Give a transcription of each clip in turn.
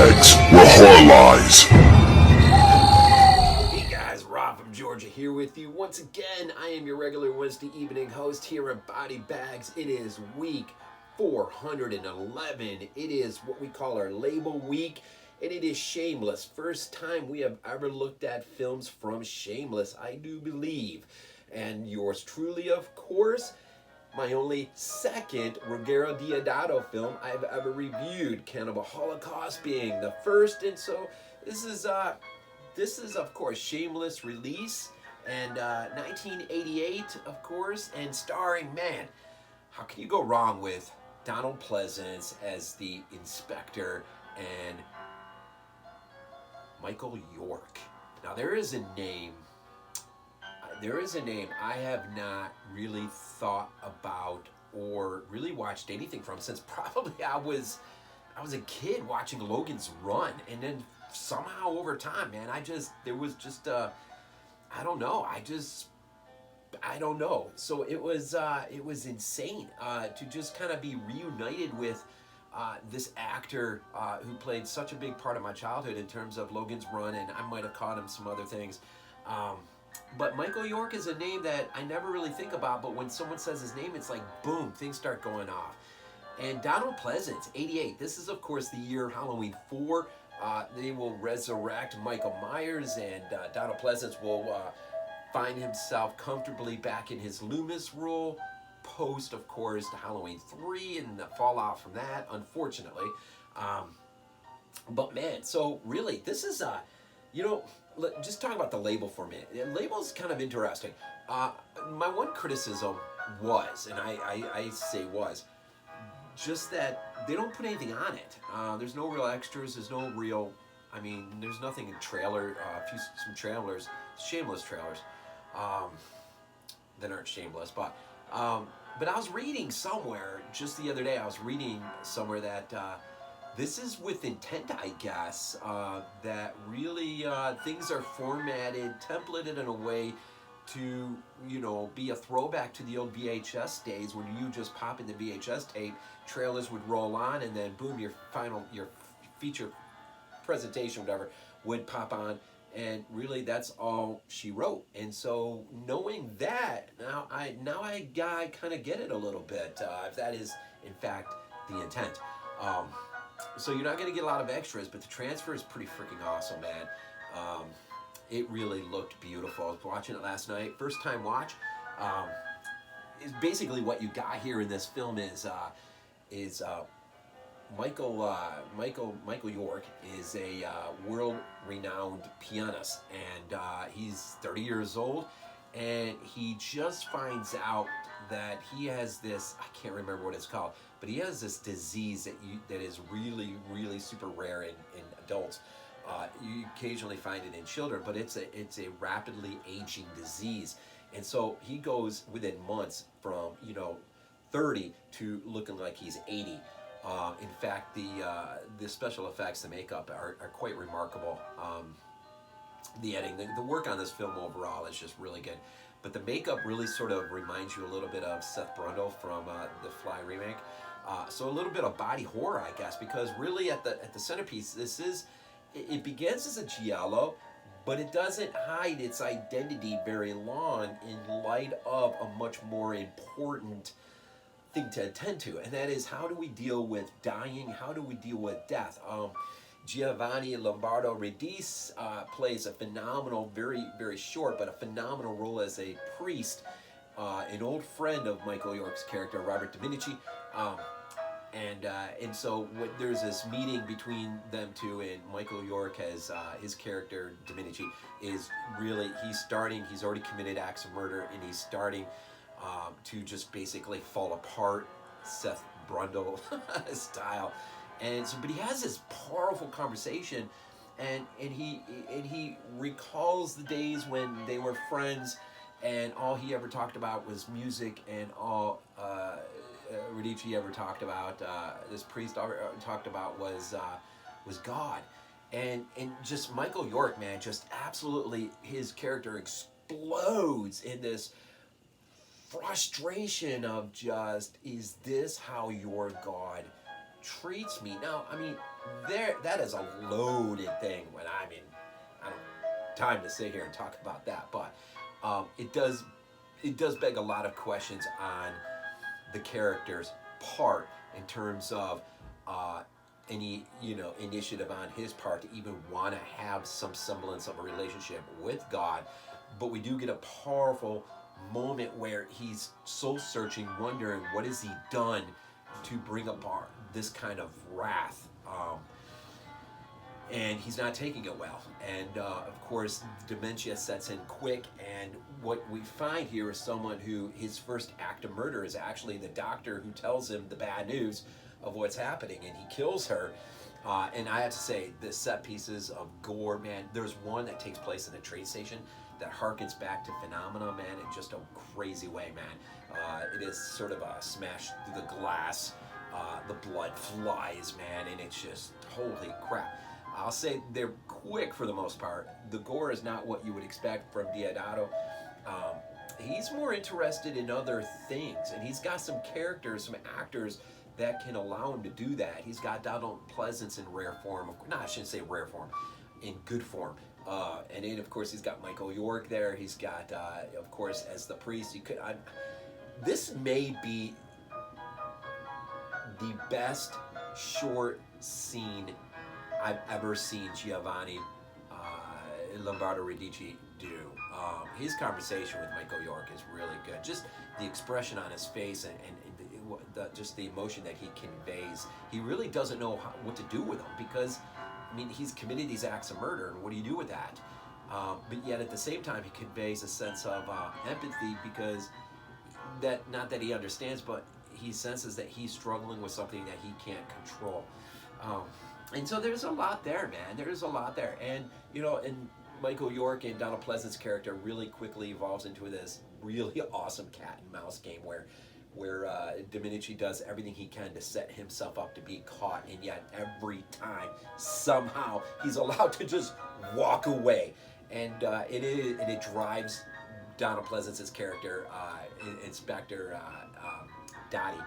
BodyBags, where horror lies. Hey guys, Rob from Georgia here with you once again. I am your regular Wednesday evening host here at BodyBags. It is week 411. It is what we call our label week, and it is Shameless. First time we have ever looked at films from Shameless, I do believe. And yours truly, of course, my only second Ruggero Deodato film I've ever reviewed, Cannibal Holocaust being the first. And so this is of course Shameless release, and 1988 of course, and starring, man, how can you go wrong with Donald Pleasence as the inspector and Michael York. Now there is a name I have not really thought about or really watched anything from since probably I was a kid watching Logan's Run, and then somehow over time, man, I don't know. So it was insane to just kind of be reunited with this actor who played such a big part of my childhood in terms of Logan's Run, and I might have caught him some other things. But Michael York is a name that I never really think about, but when someone says his name, it's like, boom, things start going off. And Donald Pleasence, 88. This is, of course, the year Halloween 4. They will resurrect Michael Myers, and Donald Pleasence will find himself comfortably back in his Loomis role, post, of course, to Halloween 3 and the fallout from that, unfortunately. But man, so really, this is, just talk about the label for a minute. The label's kind of interesting. My one criticism was, and I say was, just that they don't put anything on it. There's no real extras. There's no real, there's nothing in trailer. Some trailers, Shameless trailers, that aren't shameless. But I was reading somewhere just the other day. I was reading somewhere that this is with intent, I guess, that really things are formatted, templated in a way to, be a throwback to the old VHS days when you just pop in the VHS tape, trailers would roll on, and then boom, your feature presentation, whatever, would pop on, and really that's all she wrote. And so knowing that, now I kind of get it a little bit, if that is in fact the intent. So you're not going to get a lot of extras, but the transfer is pretty freaking awesome, man. It really looked beautiful. I was watching it last night. First time watch. Is basically what you got here in this film is Michael York is a world-renowned pianist, and he's 30 years old, and he just finds out that he has this, I can't remember what it's called, but he has this disease that is really, really super rare in adults. You occasionally find it in children, but it's a rapidly aging disease. And so he goes within months from 30 to looking like he's 80. In fact, the special effects, the makeup are quite remarkable. The editing, the work on this film overall is just really good. But the makeup really sort of reminds you a little bit of Seth Brundle from the Fly remake. So a little bit of body horror, I guess, because really at the centerpiece, it begins as a giallo, but it doesn't hide its identity very long in light of a much more important thing to attend to, and that is, how do we deal with dying? How do we deal with death? Giovanni Lombardo Radice plays a phenomenal, very, very short, but a phenomenal role as a priest, an old friend of Michael York's character, Robert Dominici. And so there's this meeting between them two, and Michael York has his character Dominici is really, he's already committed acts of murder, and he's starting to just basically fall apart, Seth Brundle style. And so, but he has this powerful conversation, and he recalls the days when they were friends, and all he ever talked about was music, and all Radice ever talked about, this priest talked about was God. And just Michael York, man, just absolutely, his character explodes in this frustration of just, is this how your God treats me. Now, I mean, that is a loaded thing when I'm in, I don't have time to sit here and talk about that, but it does beg a lot of questions on the character's part in terms of any initiative on his part to even want to have some semblance of a relationship with God. But we do get a powerful moment where he's soul searching, wondering what has he done to bring about this kind of wrath, and he's not taking it well. And of course, dementia sets in quick, and what we find here is someone who his first act of murder is actually the doctor who tells him the bad news of what's happening, and he kills her. And I have to say, the set pieces of gore, man, there's one that takes place in a train station that harkens back to Phenomena, man, in just a crazy way, man. It is sort of a smash through the glass, the blood flies, man, and it's just, holy crap. I'll say they're quick for the most part. The gore is not what you would expect from Deodato. He's more interested in other things, and he's got some characters, some actors that can allow him to do that. He's got Donald Pleasence in rare form. No, I shouldn't say rare form, in good form. And then, of course, he's got Michael York there. He's got, of course, as the priest. This may be the best short scene I've ever seen Giovanni Lombardo Radice do. His conversation with Michael York is really good. Just the expression on his face and just the emotion that he conveys. He really doesn't know what to do with him, because, I mean, he's committed these acts of murder, and what do you do with that? But yet at the same time, he conveys a sense of empathy, because not that he understands, but he senses that he's struggling with something that he can't control. And so there's a lot there, man. There's a lot there. And, and Michael York and Donald Pleasence's character really quickly evolves into this really awesome cat and mouse game where Domenici does everything he can to set himself up to be caught, and yet every time, somehow, he's allowed to just walk away. And it drives Donald Pleasence's character, Inspector Dottie,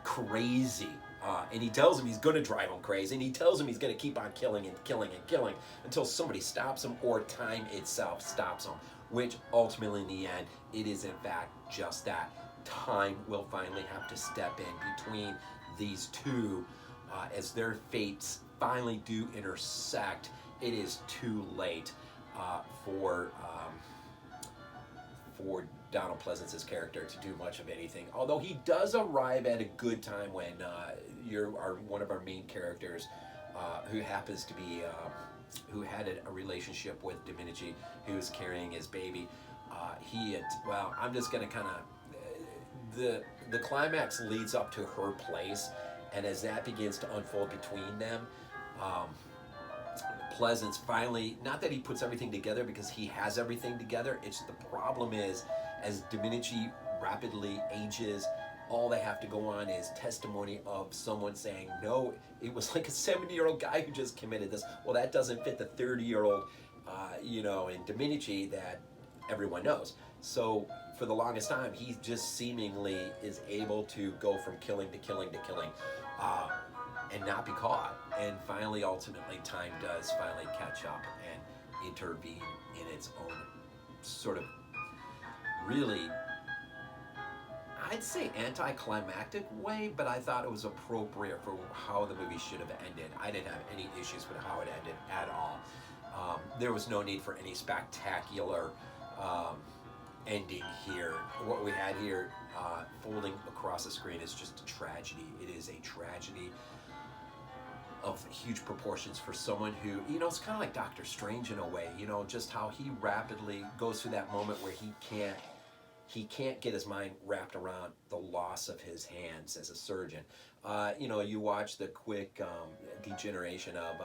crazy. And he tells him he's going to drive him crazy, and he tells him he's going to keep on killing and killing and killing until somebody stops him or time itself stops him, which ultimately in the end, it is in fact just that. Time will finally have to step in between these two as their fates finally do intersect. It is too late for Donald Pleasence's character to do much of anything. Although he does arrive at a good time when one of our main characters, who happens to be who had a relationship with Domenici, who was carrying his baby. I'm just gonna kind of the climax leads up to her place, and as that begins to unfold between them, Pleasence finally, not that he puts everything together, because he has everything together. It's the problem is, as Domenici rapidly ages, all they have to go on is testimony of someone saying, no, it was like a 70-year-old guy who just committed this. Well, that doesn't fit the 30-year-old, in Domenici that everyone knows. So for the longest time, he just seemingly is able to go from killing to killing to killing, and not be caught. And finally, ultimately, time does finally catch up and intervene in its own sort of really, I'd say, anticlimactic way, but I thought it was appropriate for how the movie should have ended. I didn't have any issues with how it ended at all. There was no need for any spectacular ending here. What we had here folding across the screen is just a tragedy. It is a tragedy of huge proportions for someone who, it's kind of like Doctor Strange in a way, just how he rapidly goes through that moment where he can't get his mind wrapped around the loss of his hands as a surgeon. You watch the quick degeneration of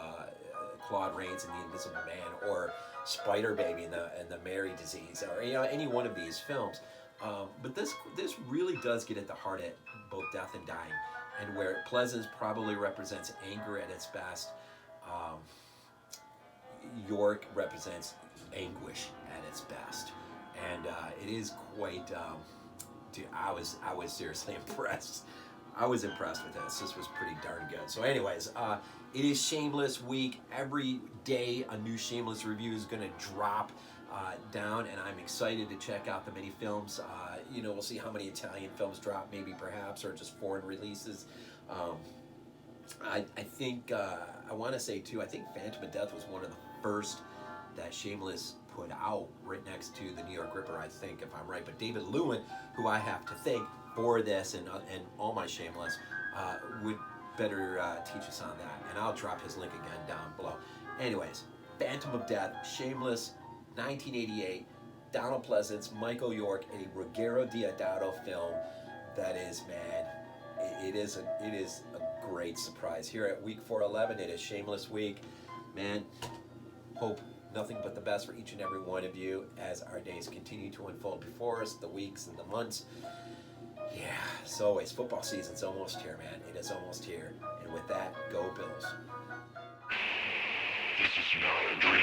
Claude Rains in The Invisible Man, or Spider Baby and the Mary disease, or any one of these films. But this really does get at the heart at both death and dying, and where Pleasence probably represents anger at its best, York represents anguish at its best, and it is quite. I was seriously impressed I was impressed with this. This was pretty darn good. So anyways, it is Shameless week. Every day a new Shameless review is going to drop down, and I'm excited to check out the many films. We'll see how many Italian films drop, maybe perhaps, or just foreign releases. I think, I want to say too, I think Phantom of Death was one of the first that Shameless put out, right next to the New York Ripper, I think, if I'm right. But David Lewin, who I have to thank for this and all my Shameless, would better teach us on that. And I'll drop his link again down below. Anyways, Phantom of Death, Shameless, 1988, Donald Pleasence, Michael York, a Ruggero Deodato film that is, man, it is a great surprise. Here at week 411, it is Shameless week. Man, hope nothing but the best for each and every one of you as our days continue to unfold before us, the weeks and the months. Yeah, as always, football season's almost here, man. It is almost here. And with that, go Bills. This is not a dream.